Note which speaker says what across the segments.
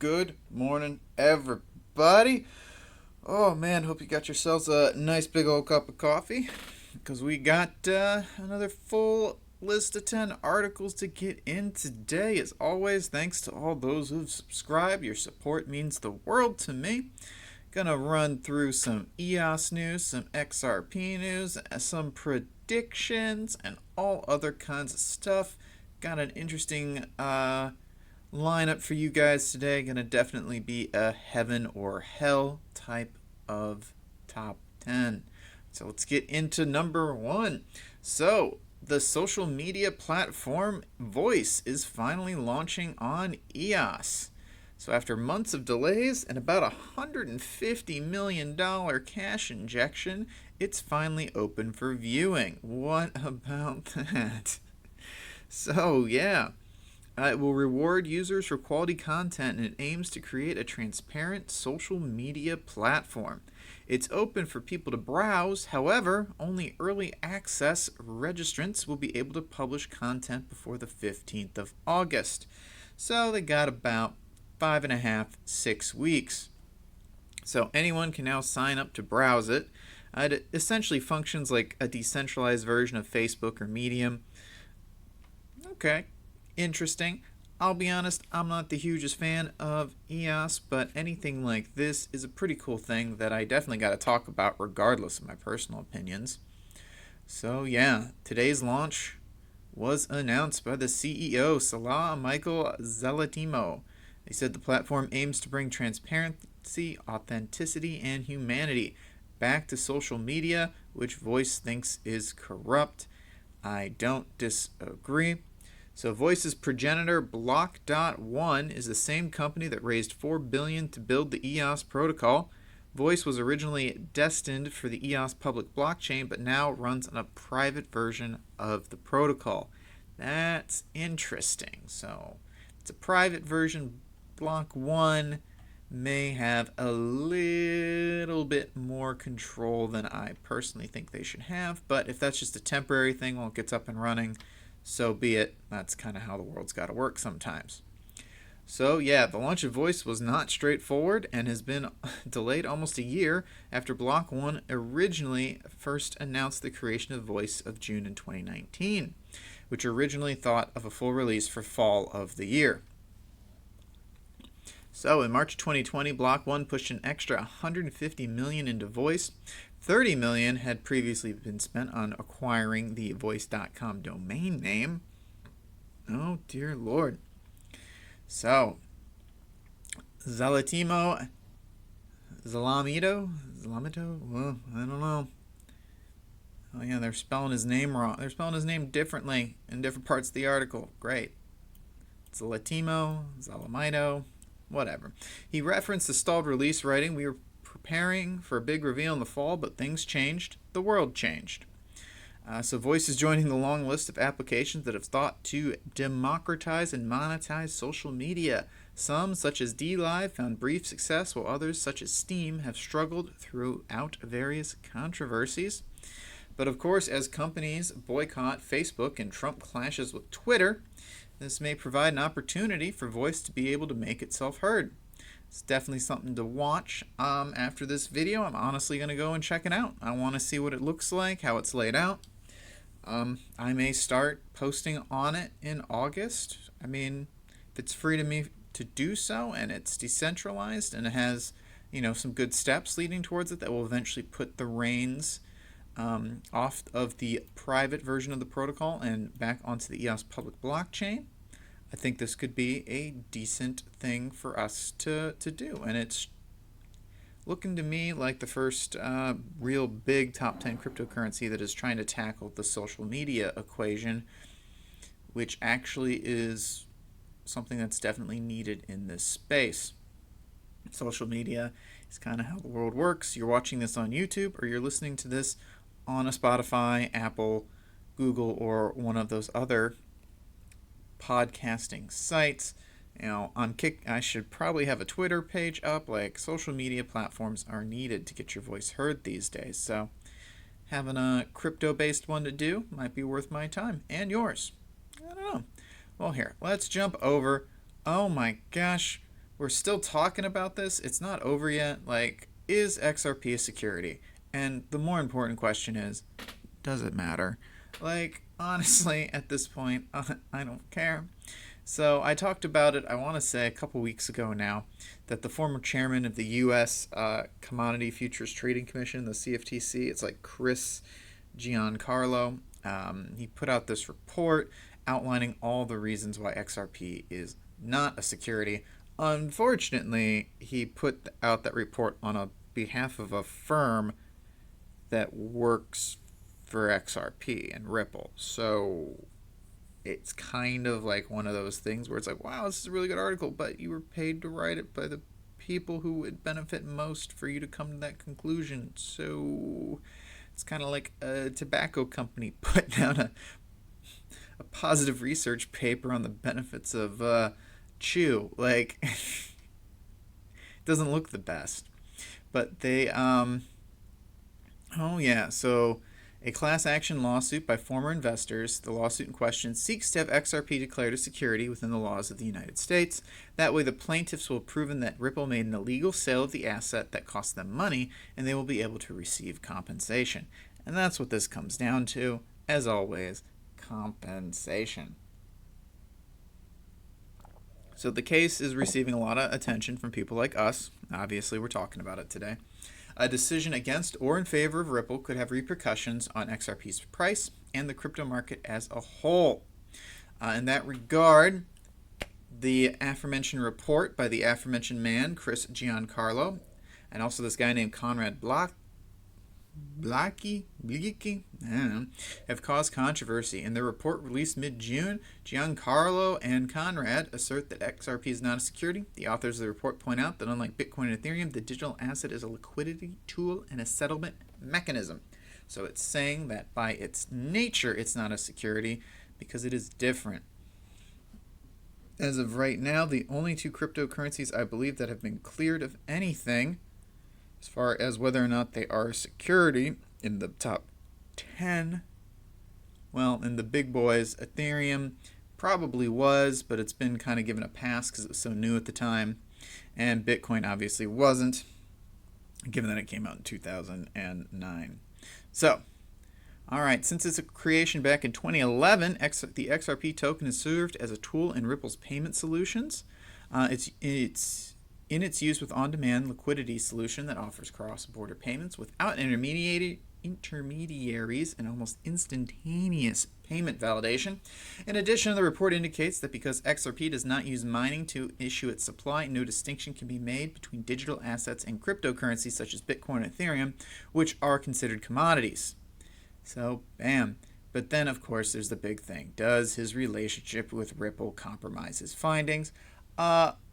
Speaker 1: Good morning, everybody. Oh man, hope you got yourselves a nice big old cup of coffee because we got another full list of 10 articles to get in today. As always, thanks to all those who've subscribed. Your support means the world to me. Gonna run through some EOS news, some XRP news, some predictions, and all other kinds of stuff. Got an interesting lineup for you guys today. Gonna definitely be a heaven or hell type of top 10. So let's get into number one. So the social media platform Voice is finally launching on EOS. So after months of delays and about $150 million cash injection, it's finally open for viewing. What about that? So yeah, it will reward users for quality content, and it aims to create a transparent social media platform. It's open for people to browse. However, only early access registrants will be able to publish content before the 15th of August. So they got about 5.5-6 weeks. So anyone can now sign up to browse it. It essentially functions like a decentralized version of Facebook or Medium. Okay, interesting. I'll be honest, I'm not the hugest fan of EOS, but anything like this is a pretty cool thing that I definitely got to talk about regardless of my personal opinions. So yeah, today's launch was announced by the CEO, Salah Michael Zalatimo. They said the platform aims to bring transparency, authenticity, and humanity back to social media, which Voice thinks is corrupt. I don't disagree. So Voice's progenitor Block.one is the same company that raised $4 billion to build the EOS protocol. Voice was originally destined for the EOS public blockchain, but now runs on a private version of the protocol. That's interesting. So it's a private version. Block.one may have a little bit more control than I personally think they should have, but if that's just a temporary thing while it gets up and running, so be it. That's kind of how the world's got to work sometimes. So yeah, the launch of Voice was not straightforward and has been delayed almost a year after Block.one originally first announced the creation of Voice of June in 2019, which originally thought of a full release for fall of the year. So in March 2020, Block.one pushed an extra $150 million into Voice. $30 million had previously been spent on acquiring the voice.com domain name. Oh dear Lord. So Zalamito, well, I don't know. Oh yeah, they're spelling his name wrong. They're spelling his name differently in different parts of the article. Great. Zalamito, whatever. He referenced the stalled release, writing, "We were preparing for a big reveal in the fall, but things changed. The world changed." So Voice is joining the long list of applications that have thought to democratize and monetize social media. Some, such as DLive, found brief success, while others, such as Steam, have struggled throughout various controversies. But of course, as companies boycott Facebook and Trump clashes with Twitter, this may provide an opportunity for Voice to be able to make itself heard. It's definitely something to watch. After this video, I'm honestly going to go and check it out. I want to see what it looks like, how it's laid out. I may start posting on it in August. I mean, if it's free to me to do so and it's decentralized and it has, some good steps leading towards it that will eventually put the reins off of the private version of the protocol and back onto the EOS public blockchain, I think this could be a decent thing for us to do. And it's looking to me like the first real big top 10 cryptocurrency that is trying to tackle the social media equation, which actually is something that's definitely needed in this space. Social media is kind of how the world works. You're watching this on YouTube or you're listening to this on a Spotify, Apple, Google, or one of those other podcasting sites. I should probably have a Twitter page up. Like, social media platforms are needed to get your voice heard these days. So having a crypto-based one to do might be worth my time and yours. I don't know. Well, here, let's jump over. Oh my gosh, we're still talking about this. It's not over yet. Like, is XRP a security? And the more important question is, does it matter? Like, honestly, at this point, I don't care. So I talked about it, I want to say a couple weeks ago now, that the former chairman of the U.S. Commodity Futures Trading Commission, the CFTC, it's like Chris Giancarlo, he put out this report outlining all the reasons why XRP is not a security. Unfortunately, he put out that report on a behalf of a firm that works for XRP and Ripple. So it's kind of like one of those things where it's like, wow, this is a really good article, but you were paid to write it by the people who would benefit most for you to come to that conclusion. So it's kind of like a tobacco company putting out a positive research paper on the benefits of chew. Like, it doesn't look the best. But they, oh yeah, so a class action lawsuit by former investors. The lawsuit in question seeks to have XRP declared a security within the laws of the United States. That way, the plaintiffs will have proven that Ripple made an illegal sale of the asset that cost them money, and they will be able to receive compensation. And that's what this comes down to, as always, compensation. So the case is receiving a lot of attention from people like us. Obviously, we're talking about it today. A decision against or in favor of Ripple could have repercussions on XRP's price and the crypto market as a whole. In that regard, the aforementioned report by the aforementioned man, Chris Giancarlo, and also this guy named Conrad Blackie, I don't know, have caused controversy. In their report released mid-June, Giancarlo and Conrad assert that XRP is not a security. The authors of the report point out that unlike Bitcoin and Ethereum, the digital asset is a liquidity tool and a settlement mechanism. So it's saying that by its nature, it's not a security because it is different. As of right now, the only two cryptocurrencies I believe that have been cleared of anything as far as whether or not they are a security in the top 10, well, in the big boys, Ethereum probably was, but it's been kind of given a pass because it was so new at the time. And Bitcoin obviously wasn't, given that it came out in 2009. So, all right, since its creation back in 2011, the XRP token has served as a tool in Ripple's payment solutions. It's in its use with on-demand liquidity solution that offers cross-border payments without intermediaries and almost instantaneous payment validation. In addition, the report indicates that because XRP does not use mining to issue its supply, no distinction can be made between digital assets and cryptocurrencies such as Bitcoin and Ethereum, which are considered commodities. So, bam. But then, of course, there's the big thing. Does his relationship with Ripple compromise his findings?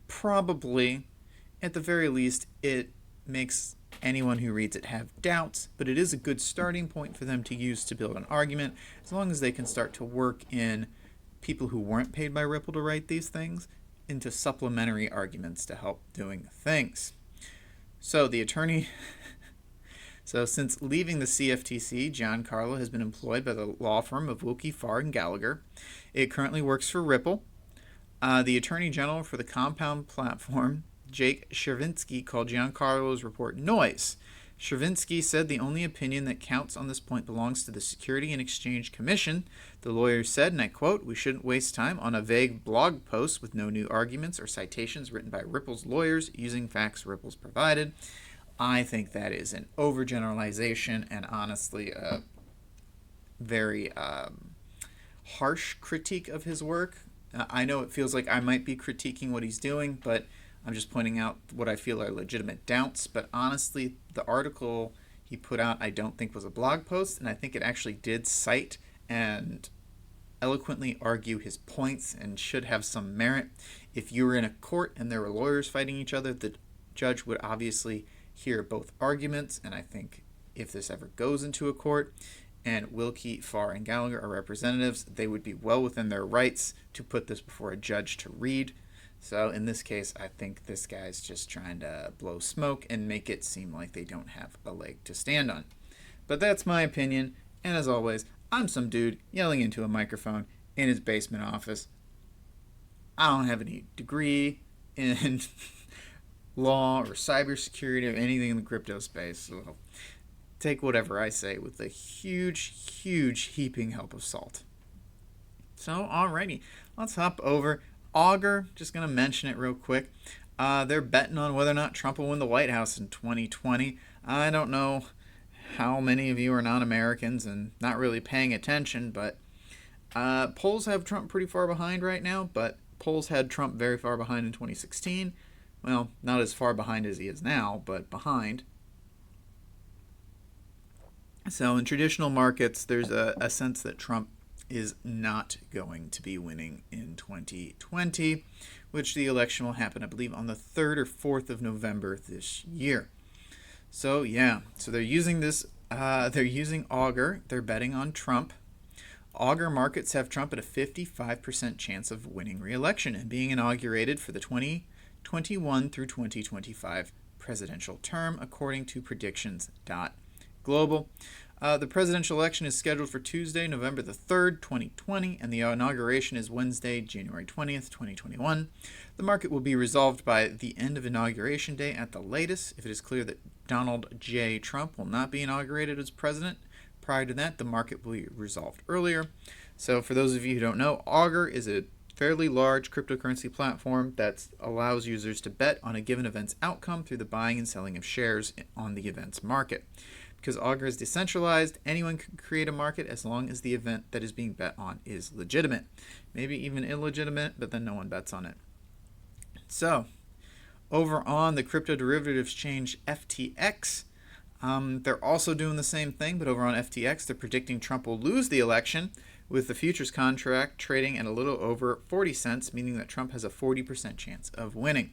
Speaker 1: Probably. At the very least, it makes anyone who reads it have doubts, but it is a good starting point for them to use to build an argument, as long as they can start to work in people who weren't paid by Ripple to write these things into supplementary arguments to help doing things. So the attorney... So since leaving the CFTC, Giancarlo has been employed by the law firm of Wilkie, Farr, and Gallagher. It currently works for Ripple. The Attorney General for the Compound platform, Jake Chervinsky, called Giancarlo's report noise. Chervinsky said the only opinion that counts on this point belongs to the Security and Exchange Commission. The lawyer said, and I quote, "We shouldn't waste time on a vague blog post with no new arguments or citations written by Ripple's lawyers using facts Ripple's provided." I think that is an overgeneralization and honestly a very harsh critique of his work. I know it feels like I might be critiquing what he's doing, but I'm just pointing out what I feel are legitimate doubts. But honestly, the article he put out I don't think was a blog post, and I think it actually did cite and eloquently argue his points and should have some merit. If you were in a court and there were lawyers fighting each other, the judge would obviously hear both arguments, and I think if this ever goes into a court and Wilkie, Farr, and Gallagher are representatives, they would be well within their rights to put this before a judge to read. So in this case, I think this guy's just trying to blow smoke and make it seem like they don't have a leg to stand on. But that's my opinion, and as always, I'm some dude yelling into a microphone in his basement office. I don't have any degree in law or cybersecurity or anything in the crypto space. So take whatever I say with a huge, huge heaping help of salt. So, alrighty, let's hop over. Augur, just going to mention it real quick. They're betting on whether or not Trump will win the White House in 2020. I don't know how many of you are non-Americans and not really paying attention, but polls have Trump pretty far behind right now, but polls had Trump very far behind in 2016. Well, not as far behind as he is now, but behind. So in traditional markets, there's a sense that Trump is not going to be winning in 2020, which the election will happen, I believe, on the 3rd or 4th of November this year. So yeah, so they're using this, they're using Augur, they're betting on Trump. Augur markets have Trump at a 55% chance of winning re-election and being inaugurated for the 2021 through 2025 presidential term, according to predictions.global. The presidential election is scheduled for Tuesday, November the 3rd, 2020, and the inauguration is Wednesday, January 20th, 2021. The market will be resolved by the end of Inauguration Day at the latest. If it is clear that Donald J. Trump will not be inaugurated as president, prior to that, the market will be resolved earlier. So for those of you who don't know, Augur is a fairly large cryptocurrency platform that allows users to bet on a given event's outcome through the buying and selling of shares on the event's market. Because Augur is decentralized, anyone can create a market as long as the event that is being bet on is legitimate. Maybe even illegitimate, but then no one bets on it. So, over on the crypto derivatives exchange FTX, they're also doing the same thing, but over on FTX, they're predicting Trump will lose the election, with the futures contract trading at a little over 40 cents, meaning that Trump has a 40% chance of winning.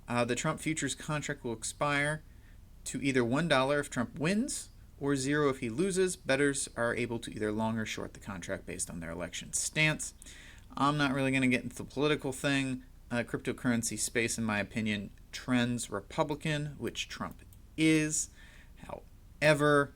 Speaker 1: The Trump futures contract will expire to either $1 if Trump wins or 0 if he loses. Bettors are able to either long or short the contract based on their election stance. I'm not really going to get into the political thing. Cryptocurrency space, in my opinion, trends Republican, which Trump is. However,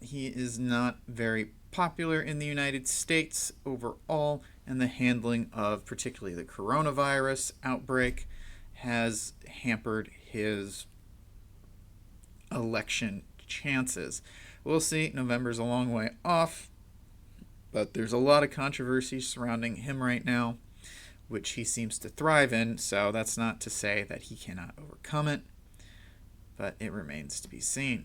Speaker 1: he is not very popular in the United States overall, and the handling of particularly the coronavirus outbreak has hampered his election chances. We'll see. November's a long way off, but there's a lot of controversy surrounding him right now, which he seems to thrive in, so that's not to say that he cannot overcome it, but it remains to be seen.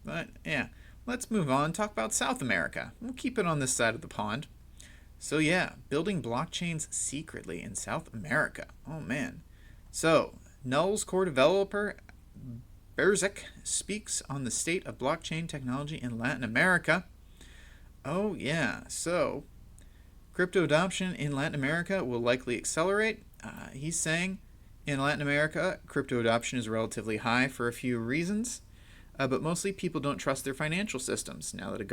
Speaker 1: But yeah, let's move on, talk about South America. We'll keep it on this side of the pond. So yeah, building blockchains secretly in South America. Oh man. So, Null's core developer Berzek speaks on the state of blockchain technology in Latin America. Oh yeah, so crypto adoption in Latin America will likely accelerate. He's saying in Latin America, crypto adoption is relatively high for a few reasons, but mostly people don't trust their financial systems. Now that a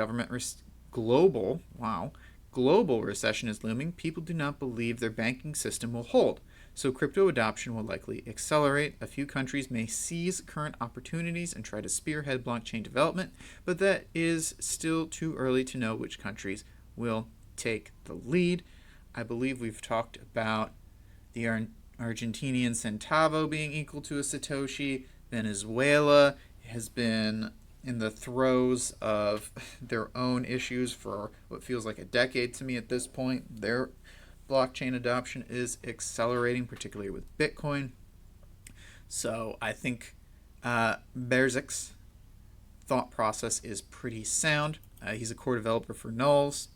Speaker 1: global recession is looming, people do not believe their banking system will hold. So crypto adoption will likely accelerate. A few countries may seize current opportunities and try to spearhead blockchain development, but that is still too early to know which countries will take the lead. I believe we've talked about the Argentinian centavo being equal to a Satoshi. Venezuela has been in the throes of their own issues for what feels like a decade to me at this point. Their blockchain adoption is accelerating, particularly with Bitcoin. So I think Berzek's thought process is pretty sound. He's a core developer for Nulls.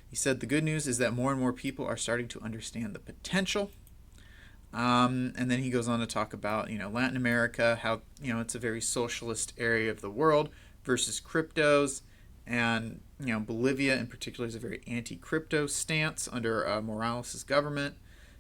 Speaker 1: He said the good news is that more and more people are starting to understand the potential. And then he goes on to talk about, Latin America, how, it's a very socialist area of the world versus cryptos. And, Bolivia in particular is a very anti-crypto stance under Morales' government.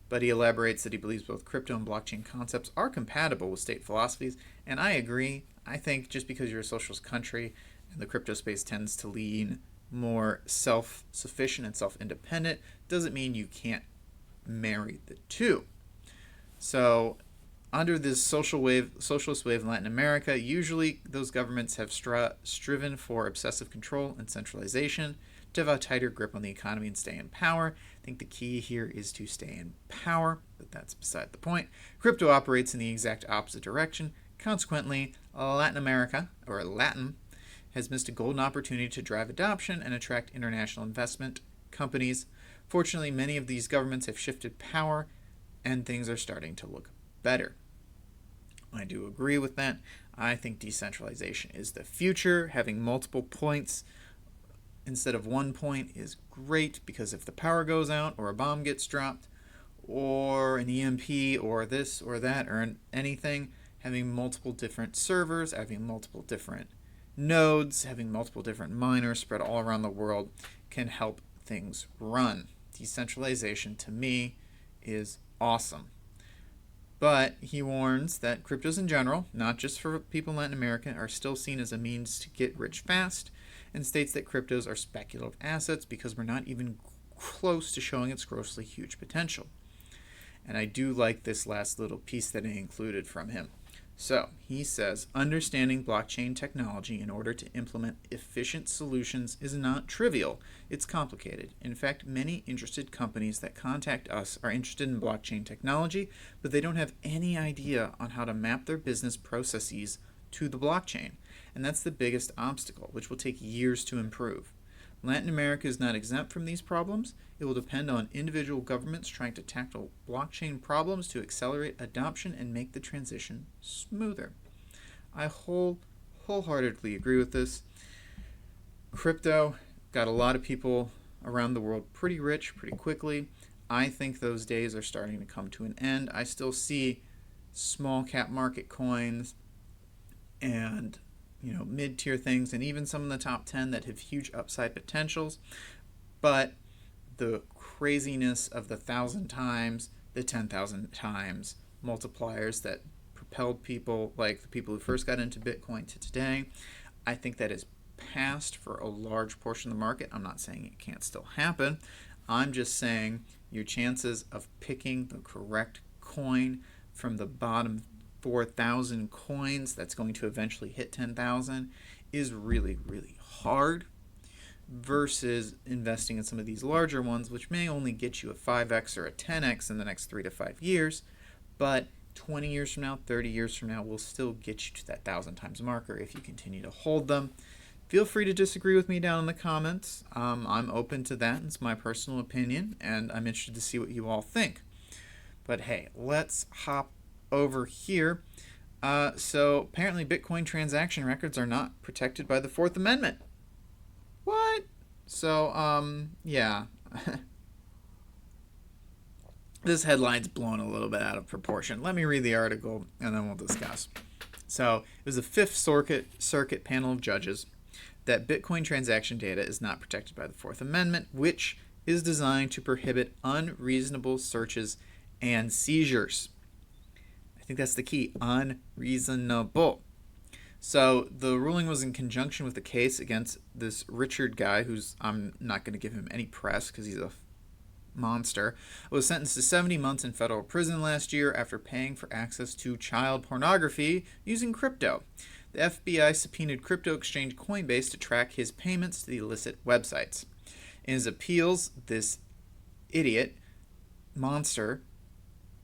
Speaker 1: But he elaborates that he believes both crypto and blockchain concepts are compatible with state philosophies. And I agree. I think just because you're a socialist country and the crypto space tends to lean more self-sufficient and self-independent doesn't mean you can't marry the two. So under this socialist wave in Latin America, usually those governments have striven for obsessive control and centralization to have a tighter grip on the economy and stay in power. I think the key here is to stay in power, but that's beside the point. Crypto operates in the exact opposite direction. Consequently, Latin America, or Latin, has missed a golden opportunity to drive adoption and attract international investment companies. Fortunately, many of these governments have shifted power, and things are starting to look better. I do agree with that. I think decentralization is the future. Having multiple points instead of one point is great, because if the power goes out or a bomb gets dropped or an EMP or this or that or anything, having multiple different servers, having multiple different nodes, having multiple different miners spread all around the world can help things run. Decentralization, to me, is awesome. But he warns that cryptos in general, not just for people in Latin America, are still seen as a means to get rich fast, and states that cryptos are speculative assets because we're not even close to showing its grossly huge potential. And I do like this last little piece that he included from him. So he says, understanding blockchain technology in order to implement efficient solutions is not trivial. It's complicated. In fact, many interested companies that contact us are interested in blockchain technology, but they don't have any idea on how to map their business processes to the blockchain. And that's the biggest obstacle, which will take years to improve. Latin America is not exempt from these problems. It will depend on individual governments trying to tackle blockchain problems to accelerate adoption and make the transition smoother. I wholeheartedly agree with this. Crypto got a lot of people around the world pretty rich pretty quickly. I think those days are starting to come to an end. I still see small cap market coins and mid-tier things, and even some in the top 10 that have huge upside potentials, but the craziness of the 1,000 times, the 10,000 times multipliers that propelled people like the people who first got into Bitcoin to today, I think that is past for a large portion of the market. I'm not saying it can't still happen. I'm just saying your chances of picking the correct coin from the bottom 4,000 coins that's going to eventually hit 10,000 is really, really hard, versus investing in some of these larger ones, which may only get you a 5x or a 10x in the next 3 to 5 years, but 20 years from now, 30 years from now, will still get you to that 1,000 times marker if you continue to hold them. Feel free to disagree with me down in the comments. I'm open to that. It's my personal opinion, and I'm interested to see what you all think. But hey, let's hop over here. So apparently Bitcoin transaction records are not protected by the Fourth Amendment. What? So, yeah. This headline's blown a little bit out of proportion. Let me read the article and then we'll discuss. So it was a Fifth Circuit panel of judges that Bitcoin transaction data is not protected by the Fourth Amendment, which is designed to prohibit unreasonable searches and seizures. I think that's the key, unreasonable. So the ruling was in conjunction with the case against this Richard guy, who's, I'm not going to give him any press because he's a monster, was sentenced to 70 months in federal prison last year after paying for access to child pornography using crypto. The FBI subpoenaed crypto exchange Coinbase to track his payments to the illicit websites. In his appeals, this idiot, monster,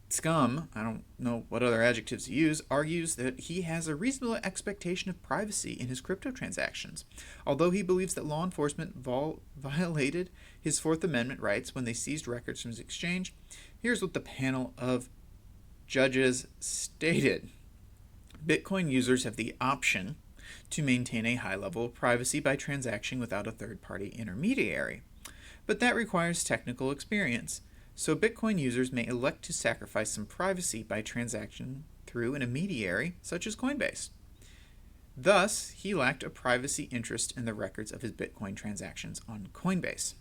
Speaker 1: scum, I don't know what other adjectives to use, argues that he has a reasonable expectation of privacy in his crypto transactions. Although he believes that law enforcement violated his Fourth Amendment rights when they seized records from his exchange, here's what the panel of judges stated. Bitcoin users have the option to maintain a high level of privacy by transacting without a third-party intermediary, but that requires technical experience. So Bitcoin users may elect to sacrifice some privacy by transacting through an intermediary such as Coinbase. Thus, he lacked a privacy interest in the records of his Bitcoin transactions on Coinbase.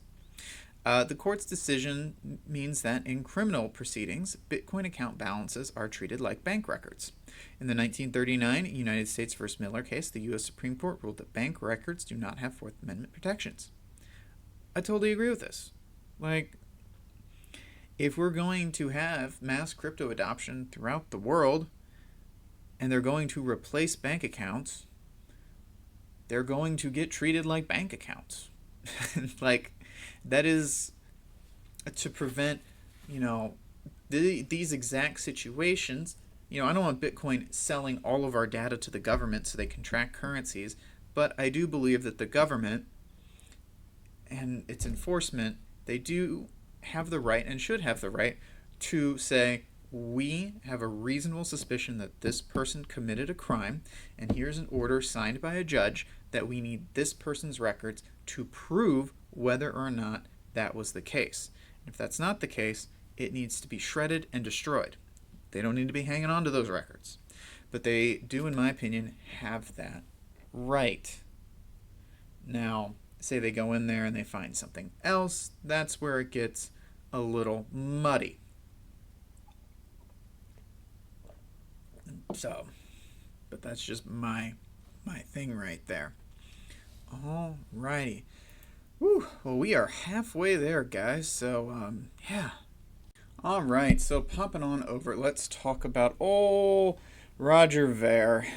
Speaker 1: The court's decision means that in criminal proceedings, Bitcoin account balances are treated like bank records. In the 1939 United States v. Miller case, the U.S. Supreme Court ruled that bank records do not have Fourth Amendment protections. I totally agree with this. If we're going to have mass crypto adoption throughout the world, and they're going to replace bank accounts, they're going to get treated like bank accounts. Like, that is to prevent, you know, these exact situations. I don't want Bitcoin selling all of our data to the government so they can track currencies, but I do believe that the government and its enforcement, they do have the right and should have the right to say, we have a reasonable suspicion that this person committed a crime, and here's an order signed by a judge that we need this person's records to prove whether or not that was the case. And if that's not the case, it needs to be shredded and destroyed. They don't need to be hanging on to those records. But they do, in my opinion, have that right. Now, say they go in there and they find something else, that's where it gets a little muddy. So, but that's just my thing right there. Alrighty. Whew. Well, we are halfway there, guys. So, yeah. Alright, so popping on over, let's talk about old Roger Ver.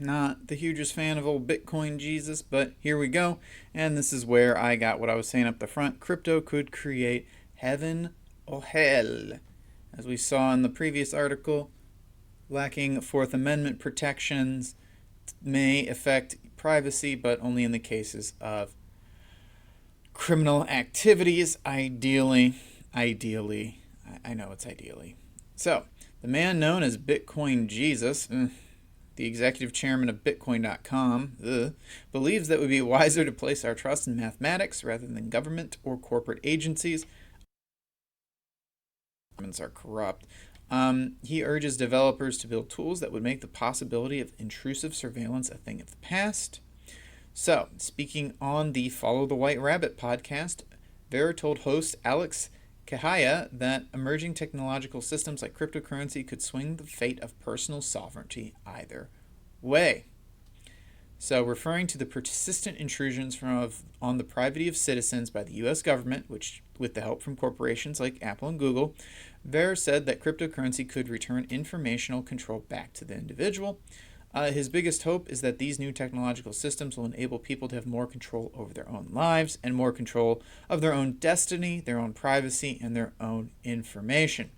Speaker 1: Not the hugest fan of old Bitcoin Jesus, but here we go. And this is where I got what I was saying up the front. Crypto could create heaven or hell. As we saw in the previous article, lacking Fourth Amendment protections may affect privacy, but only in the cases of criminal activities. Ideally, I know it's ideally. So, the man known as Bitcoin Jesus, the executive chairman of Bitcoin.com, believes that it would be wiser to place our trust in mathematics rather than government or corporate agencies. Governments are corrupt. He urges developers to build tools that would make the possibility of intrusive surveillance a thing of the past. So, speaking on the Follow the White Rabbit podcast, Vera told host Alex Kahaya that emerging technological systems like cryptocurrency could swing the fate of personal sovereignty either way. So, referring to the persistent intrusions on the privacy of citizens by the U.S. government, which, with the help from corporations like Apple and Google, Ver said that cryptocurrency could return informational control back to the individual. His biggest hope is that these new technological systems will enable people to have more control over their own lives and more control of their own destiny, their own privacy, and their own information.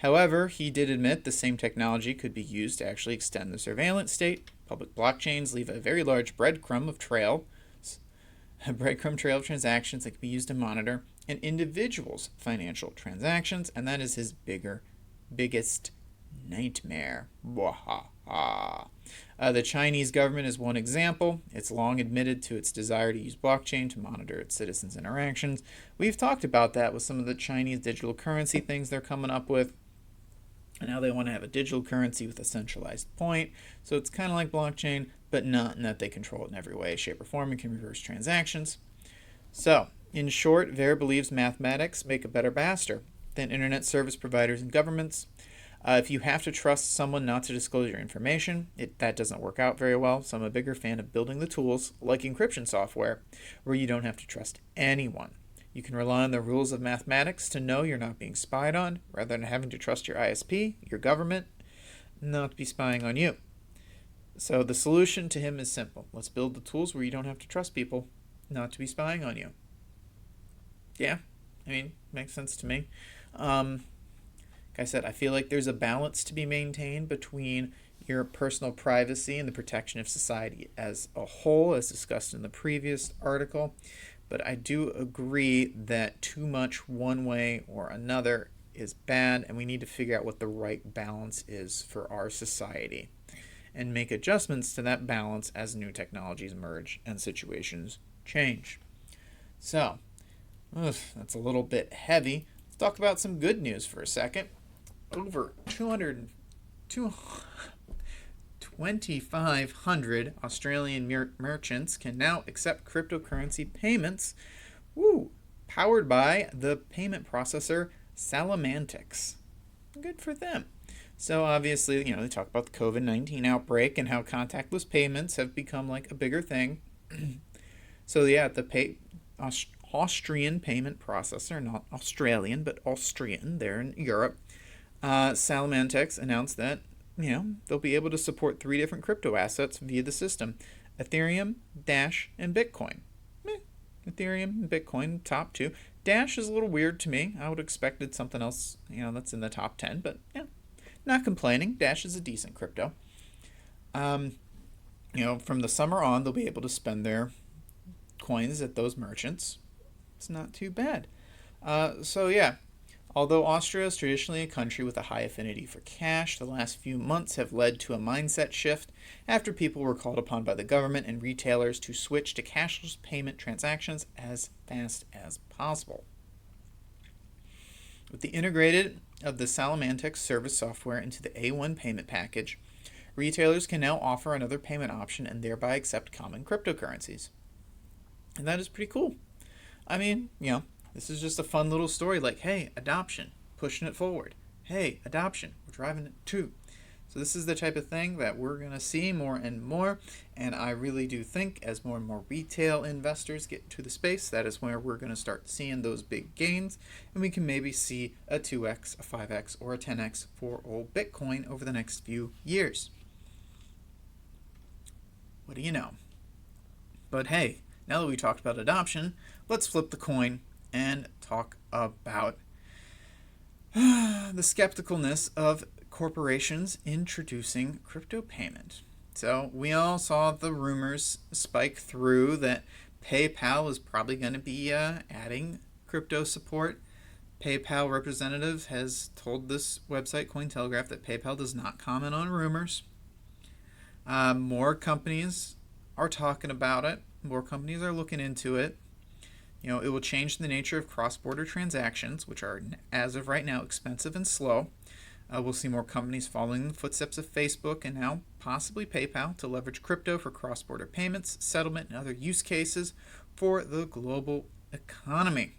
Speaker 1: However, he did admit the same technology could be used to actually extend the surveillance state. Public blockchains leave a very large breadcrumb trail of transactions that can be used to monitor an individual's financial transactions, and that is his biggest nightmare. The Chinese government is one example. It's long admitted to its desire to use blockchain to monitor its citizens' interactions. We've talked about that with some of the Chinese digital currency things they're coming up with. And now they want to have a digital currency with a centralized point. So it's kind of like blockchain, but not in that they control it in every way, shape, or form and can reverse transactions. So, in short, Ver believes mathematics make a better master than internet service providers and governments. If you have to trust someone not to disclose your information, that doesn't work out very well. So I'm a bigger fan of building the tools, like encryption software, where you don't have to trust anyone. You can rely on the rules of mathematics to know you're not being spied on, rather than having to trust your ISP, your government, not to be spying on you. So the solution to him is simple. Let's build the tools where you don't have to trust people not to be spying on you. Yeah, I mean, makes sense to me. Like I said, I feel like there's a balance to be maintained between your personal privacy and the protection of society as a whole, as discussed in the previous article. But I do agree that too much one way or another is bad, and we need to figure out what the right balance is for our society and make adjustments to that balance as new technologies emerge and situations change. So, that's a little bit heavy. Let's talk about some good news for a second. Over 2,500 Australian merchants can now accept cryptocurrency payments, powered by the payment processor Salamantix. Good for them. So obviously, they talk about the COVID-19 outbreak and how contactless payments have become like a bigger thing. So yeah, the Austrian payment processor, not Australian, but Austrian, there in Europe, Salamantix announced that, they'll be able to support 3 different crypto assets via the system: Ethereum, Dash, and Bitcoin. Ethereum and Bitcoin, top two. Dash is a little weird to me. I would have expected something else, that's in the top 10, but yeah, not complaining. Dash is a decent crypto. Um, from the summer on, they'll be able to spend their coins at those merchants. It's not too bad. So yeah, although Austria is traditionally a country with a high affinity for cash, the last few months have led to a mindset shift after people were called upon by the government and retailers to switch to cashless payment transactions as fast as possible. With the integrated of the Salamantex service software into the A1 payment package, retailers can now offer another payment option and thereby accept common cryptocurrencies. And that is pretty cool. I mean, this is just a fun little story like, hey, adoption, pushing it forward. Hey, adoption, we're driving it too. So this is the type of thing that we're going to see more and more. And I really do think as more and more retail investors get into the space, that is where we're going to start seeing those big gains. And we can maybe see a 2x, a 5x, or a 10x for old Bitcoin over the next few years. What do you know? But hey, now that we talked about adoption, let's flip the coin and talk about the skepticalness of corporations introducing crypto payment. So we all saw the rumors spike through that PayPal is probably going to be adding crypto support. PayPal representative has told this website Cointelegraph that PayPal does not comment on rumors. More companies are talking about it. More companies are looking into it. It will change the nature of cross-border transactions, which are, as of right now, expensive and slow. We'll see more companies following the footsteps of Facebook and now possibly PayPal to leverage crypto for cross-border payments, settlement, and other use cases for the global economy.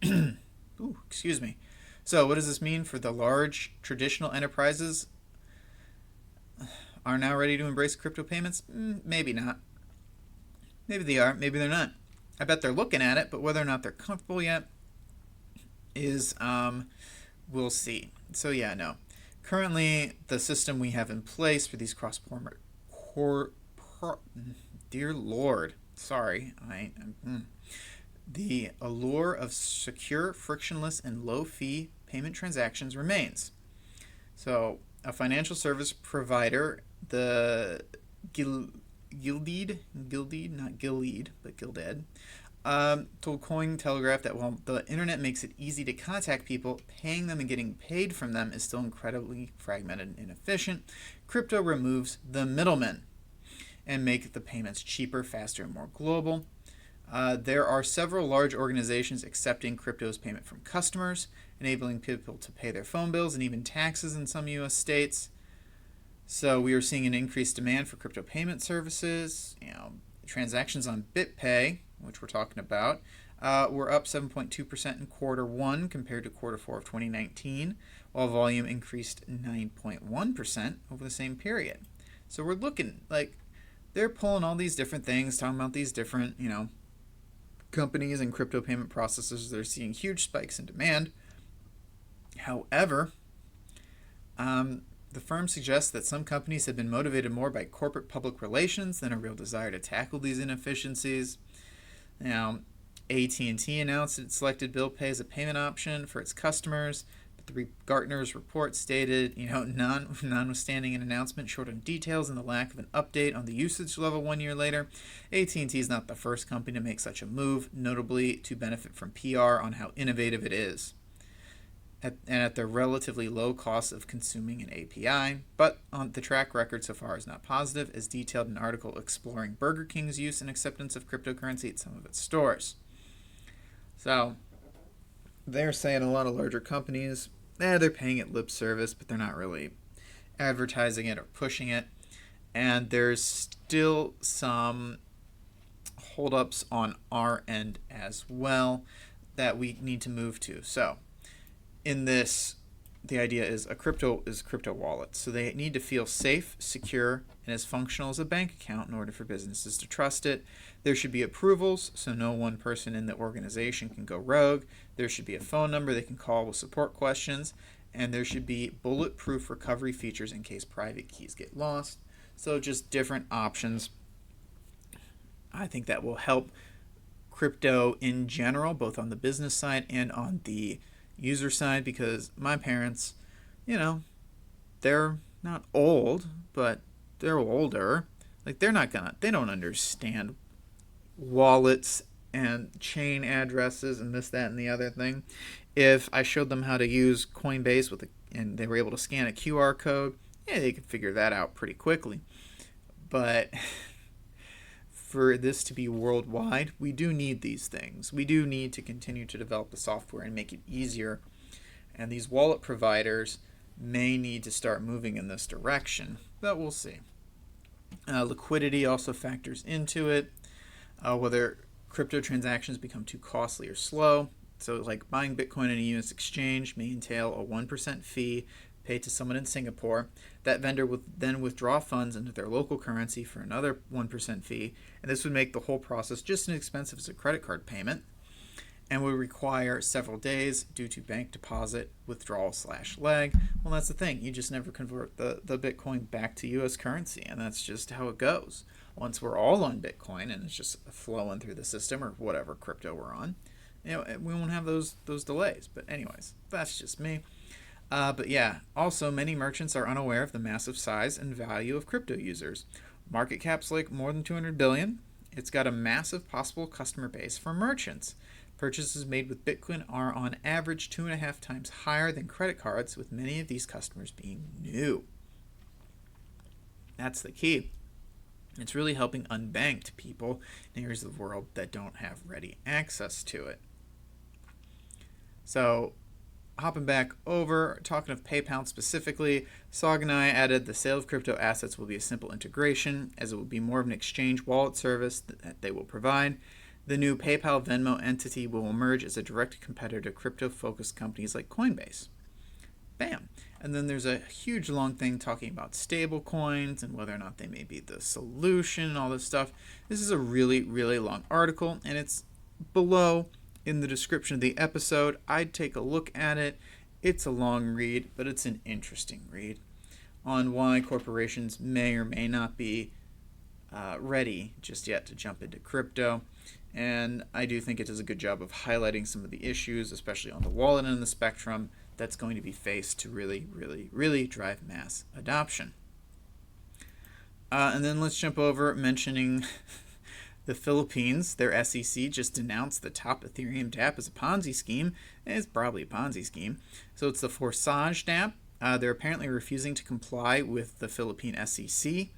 Speaker 1: Ooh, excuse me. So what does this mean for the large traditional enterprises are now ready to embrace crypto payments? Maybe not. Maybe they are, maybe they're not. I bet they're looking at it, but whether or not they're comfortable yet is, we'll see. So yeah, no. Currently, the system we have in place for these cross-border, dear Lord, sorry, the allure of secure, frictionless, and low-fee payment transactions remains. So, a financial service provider, the Gilded, not Gilead, but Gilded, told Cointelegraph that while the internet makes it easy to contact people, paying them and getting paid from them is still incredibly fragmented and inefficient. Crypto removes the middlemen and make the payments cheaper, faster, and more global. There are several large organizations accepting crypto as payment from customers, enabling people to pay their phone bills and even taxes in some U.S. states. So we are seeing an increased demand for crypto payment services. Transactions on BitPay, which we're talking about, were up 7.2% in quarter one compared to quarter four of 2019, while volume increased 9.1% over the same period. So we're looking like they're pulling all these different things, talking about these different, companies and crypto payment processors. They're seeing huge spikes in demand. However, the firm suggests that some companies have been motivated more by corporate public relations than a real desire to tackle these inefficiencies. Now, AT&T announced it selected bill pay as a payment option for its customers, but the Gartner's report stated, notwithstanding an announcement short on details and the lack of an update on the usage level 1 year later, AT&T is not the first company to make such a move, notably to benefit from PR on how innovative it is. At the relatively low cost of consuming an API, but the track record so far is not positive, as detailed in an article exploring Burger King's use and acceptance of cryptocurrency at some of its stores. So, they're saying a lot of larger companies, they're paying it lip service, but they're not really advertising it or pushing it. And there's still some holdups on our end as well that we need to move to. So, in this, the idea is crypto wallet. So they need to feel safe, secure, and as functional as a bank account in order for businesses to trust it. There should be approvals, so no one person in the organization can go rogue. There should be a phone number they can call with support questions. And there should be bulletproof recovery features in case private keys get lost. So just different options. I think that will help crypto in general, both on the business side and on the user side, because my parents, they're not old, but they're older. Like they don't understand wallets and chain addresses and this, that, and the other thing. If I showed them how to use Coinbase and they were able to scan a QR code, yeah, they could figure that out pretty quickly. But for this to be worldwide, we do need these things. We do need to continue to develop the software and make it easier. And these wallet providers may need to start moving in this direction, but we'll see. Liquidity also factors into it. Whether crypto transactions become too costly or slow. So like buying Bitcoin in a US exchange may entail a 1% fee paid to someone in Singapore. That vendor would then withdraw funds into their local currency for another 1% fee, and this would make the whole process just as expensive as a credit card payment and would require several days due to bank deposit withdrawal/lag. Well, that's the thing. You just never convert the Bitcoin back to US currency, and that's just how it goes. Once we're all on Bitcoin and it's just flowing through the system or whatever crypto we're on, we won't have those delays. But anyways, that's just me. But yeah, also many merchants are unaware of the massive size and value of crypto users. Market cap's like more than 200 billion. It's got a massive possible customer base for merchants. Purchases made with Bitcoin are on average 2.5 times higher than credit cards, with many of these customers being new. That's the key. It's really helping unbanked people in areas of the world that don't have ready access to it. So, hopping back over, talking of PayPal specifically, Sog and I added the sale of crypto assets will be a simple integration, as it will be more of an exchange wallet service that they will provide. The new PayPal Venmo entity will emerge as a direct competitor to crypto-focused companies like Coinbase. Bam. And then there's a huge long thing talking about stable coins and whether or not they may be the solution and all this stuff. This is a really, really long article, and it's below in the description of the episode. I'd take a look at it. It's a long read, but it's an interesting read on why corporations may or may not be ready just yet to jump into crypto. And I do think it does a good job of highlighting some of the issues, especially on the wallet end of the spectrum, that's going to be faced to really, really, really drive mass adoption. And then let's jump over mentioning the Philippines. Their SEC just announced the top Ethereum dApp is a Ponzi scheme. It's probably a Ponzi scheme. So it's the Forsage dApp. They're apparently refusing to comply with the Philippine SEC.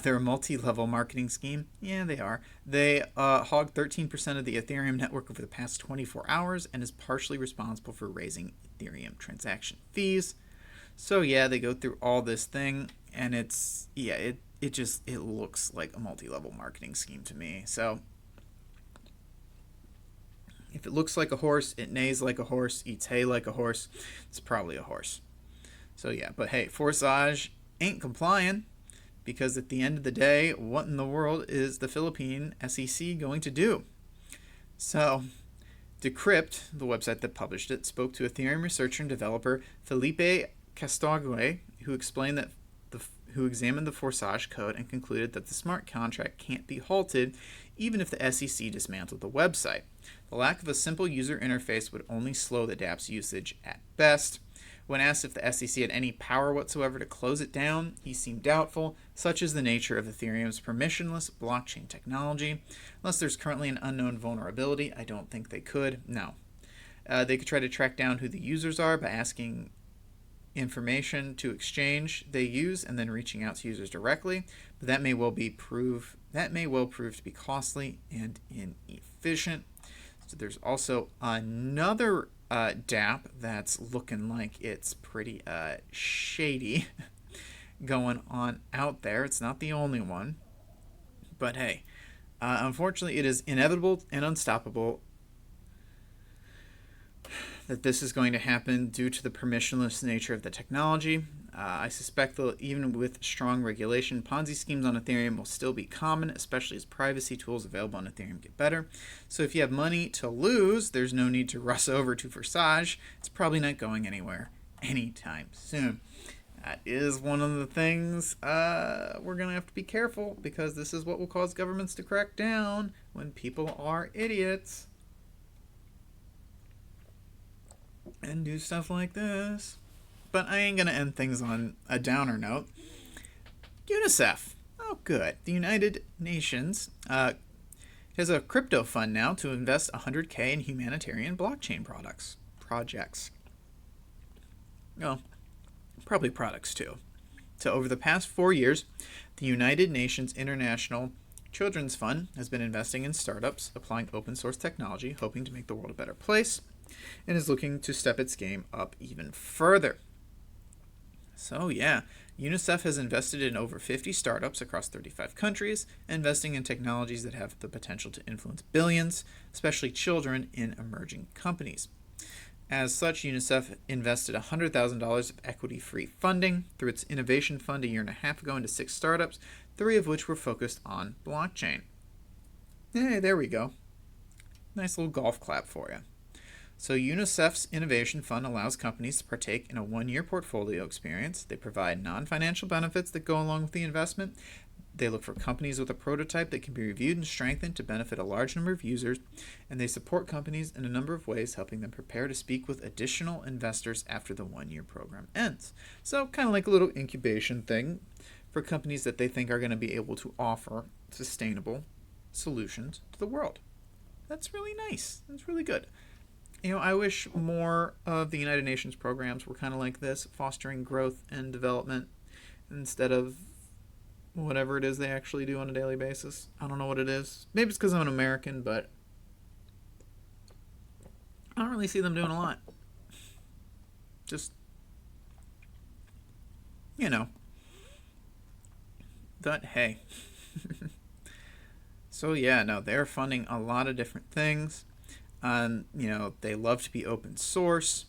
Speaker 1: They're a multi-level marketing scheme. Yeah, they are. They hogged 13% of the Ethereum network over the past 24 hours and is partially responsible for raising Ethereum transaction fees. So yeah, they go through all this thing, and it looks like a multi-level marketing scheme to me. So if it looks like a horse, it neighs like a horse, eats hay like a horse, it's probably a horse. So yeah, but hey, Forsage ain't complying. Because at the end of the day, what in the world is the Philippine SEC going to do? So, Decrypt, the website that published it, spoke to Ethereum researcher and developer Felipe Castague, who examined the Forsage code and concluded that the smart contract can't be halted even if the SEC dismantled the website. The lack of a simple user interface would only slow the dApp's usage at best. When asked if the SEC had any power whatsoever to close it down, he seemed doubtful. Such is the nature of Ethereum's permissionless blockchain technology. Unless there's currently an unknown vulnerability, I don't think they could. No. They could try to track down who the users are by asking information to exchange they use and then reaching out to users directly, but that may well prove to be costly and inefficient. So there's also another dApp that's looking like it's pretty shady going on out there. It's not the only one, but hey, unfortunately it is inevitable and unstoppable that this is going to happen due to the permissionless nature of the technology. I suspect that even with strong regulation, Ponzi schemes on Ethereum will still be common, especially as privacy tools available on Ethereum get better. So if you have money to lose, there's no need to rush over to Forsage. It's probably not going anywhere anytime soon. that is one of the things we're going to have to be careful, because this is what will cause governments to crack down when people are idiots and do stuff like this. But I ain't going to end things on a downer note. UNICEF. Oh, good. The United Nations has a crypto fund now to invest $100K in humanitarian blockchain projects. Well, probably products too. So over the past 4 years, the United Nations International Children's Fund has been investing in startups applying open source technology, hoping to make the world a better place, and is looking to step its game up even further. So yeah, UNICEF has invested in over 50 startups across 35 countries, investing in technologies that have the potential to influence billions, especially children, in emerging companies. As such, UNICEF invested $100,000 of equity-free funding through its innovation fund a year and a half ago into 6 startups, 3 of which were focused on blockchain. Hey, there we go. Nice little golf clap for you. So UNICEF's Innovation Fund allows companies to partake in a 1-year portfolio experience. They provide non-financial benefits that go along with the investment. They look for companies with a prototype that can be reviewed and strengthened to benefit a large number of users. And they support companies in a number of ways, helping them prepare to speak with additional investors after the 1-year program ends. So kind of like a little incubation thing for companies that they think are going to be able to offer sustainable solutions to the world. That's really nice. That's really good. I wish more of the United Nations programs were kind of like this, fostering growth and development instead of whatever it is they actually do on a daily basis. I don't know what it is. Maybe it's because I'm an American, but I don't really see them doing a lot. Just, But hey. So yeah, no, they're funding a lot of different things. They love to be open source.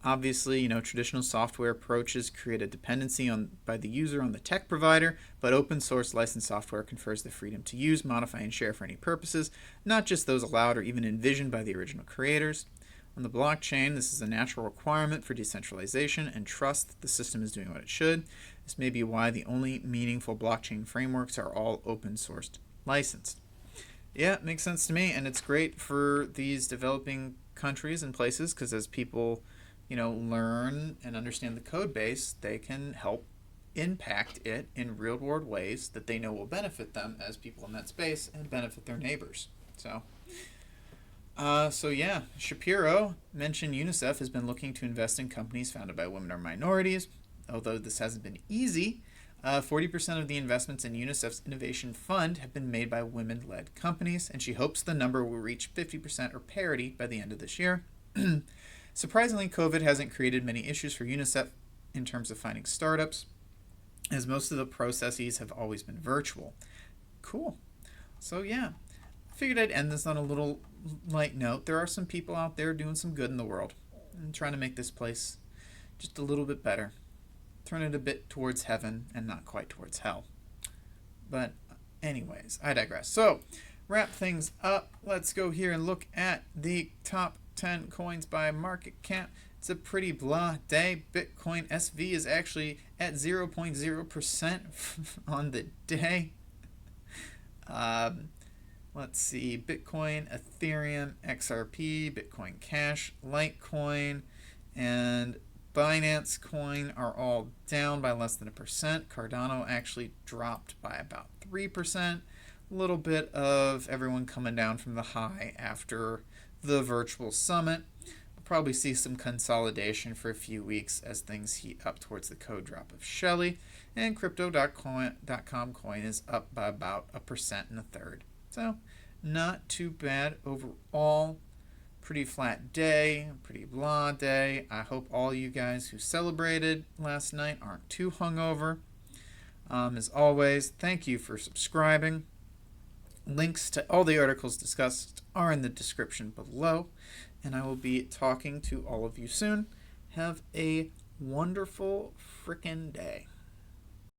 Speaker 1: Obviously, traditional software approaches create a dependency by the user on the tech provider, but open source licensed software confers the freedom to use, modify, and share for any purposes, not just those allowed or even envisioned by the original creators. On the blockchain, this is a natural requirement for decentralization and trust that the system is doing what it should. This may be why the only meaningful blockchain frameworks are all open sourced licensed. Yeah, it makes sense to me, and it's great for these developing countries and places, because as people, learn and understand the code base, they can help impact it in real-world ways that they know will benefit them as people in that space and benefit their neighbors. So yeah, Shapiro mentioned UNICEF has been looking to invest in companies founded by women or minorities. Although this hasn't been easy, 40% of the investments in UNICEF's Innovation Fund have been made by women-led companies, and she hopes the number will reach 50% or parity by the end of this year. Surprisingly, COVID hasn't created many issues for UNICEF in terms of finding startups, as most of the processes have always been virtual. Cool. So yeah, I figured I'd end this on a little light note. There are some people out there doing some good in the world and trying to make this place just a little bit better. Turn it a bit towards heaven and not quite towards hell. But anyways, I digress. So, wrap things up. Let's go here and look at the top 10 coins by market cap. It's a pretty blah day. Bitcoin SV is actually at 0.0% on the day. Let's see. Bitcoin, Ethereum, XRP, Bitcoin Cash, Litecoin, and Binance Coin are all down by less than 1%. Cardano actually dropped by about 3%. A little bit of everyone coming down from the high after the virtual summit. We'll probably see some consolidation for a few weeks as things heat up towards the code drop of Shelley. And Crypto.com coin is up by about 1.33%. So not too bad overall. Pretty flat day, pretty blah day. I hope all you guys who celebrated last night aren't too hungover. As always, thank you for subscribing. Links to all the articles discussed are in the description below, and I will be talking to all of you soon. Have a wonderful frickin' day.